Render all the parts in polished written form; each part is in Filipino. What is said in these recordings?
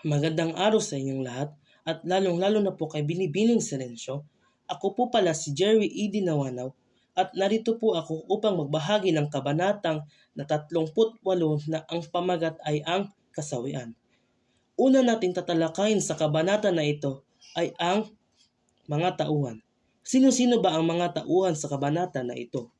Magandang araw sa inyong lahat at lalong-lalo na po kay Binibining Silencio. Ako po pala si Jerry E. Dinawanaw at narito po ako upang magbahagi ng kabanatang na 38 na ang pamagat ay ang kasawian. Una nating tatalakayin sa kabanata na ito ay ang mga tauhan. Sino-sino ba ang mga tauhan sa kabanata na ito?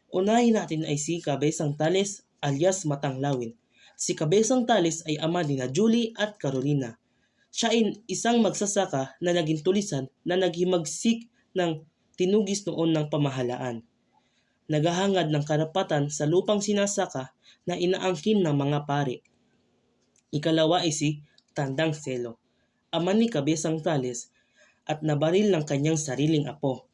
Unahin natin ay si Kabesang Tales alias Matanglawin. Si Kabesang Tales ay ama ni na Julie at Carolina. Siya ay isang magsasaka na naging tulisan na naghimagsik ng tinugis noon ng pamahalaan. Naghahangad ng karapatan sa lupang sinasaka na inaangkin ng mga pari. Ikalawa ay si Tandang Selo, ama ni Kabesang Tales at nabaril ng kanyang sariling apo.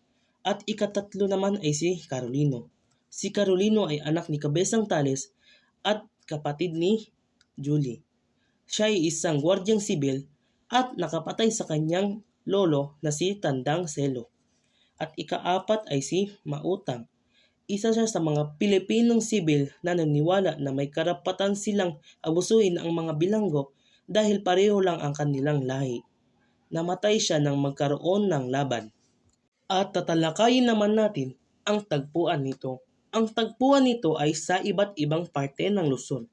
At ikatatlo naman ay si Carolino. Si Carolino ay anak ni Kabesang Tales at kapatid ni Julie. Siya ay isang gwardyang sibil at nakapatay sa kanyang lolo na si Tandang Selo. At ikaapat ay si Mautang. Isa siya sa mga Pilipinong sibil na naniniwala na may karapatan silang abusuhin ang mga bilanggo dahil pareho lang ang kanilang lahi. Namatay siya nang magkaroon ng laban. At tatalakayin naman natin ang tagpuan nito. Ang tagpuan nito ay sa iba't ibang parte ng Luzon.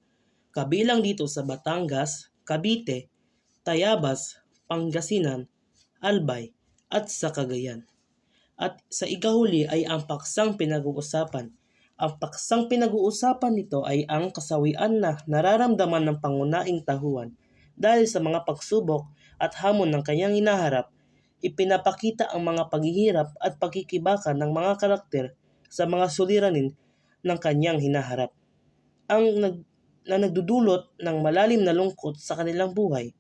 Kabilang dito sa Batangas, Cavite, Tayabas, Pangasinan, Albay, at sa Cagayan. At sa ikahuli ay ang paksang pinag-uusapan. Ang paksang pinag-uusapan nito ay ang kasawian na nararamdaman ng pangunaing tahuan dahil sa mga pagsubok at hamon ng kanyang hinaharap. Ipinapakita ang mga paghihirap at pagkikibaka ng mga karakter sa mga suliranin ng kanyang hinaharap. Na nagdudulot ng malalim na lungkot sa kanilang buhay.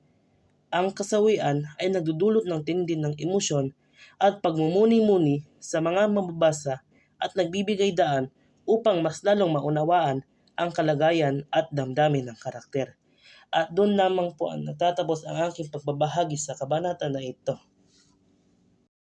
Ang kasawian ay nagdudulot ng tindi ng emosyon at pagmumuni-muni sa mga mababasa at nagbibigay daan upang mas lalong maunawaan ang kalagayan at damdamin ng karakter. At doon lamang po ang natatapos ang aking pagbabahagi sa kabanata na ito.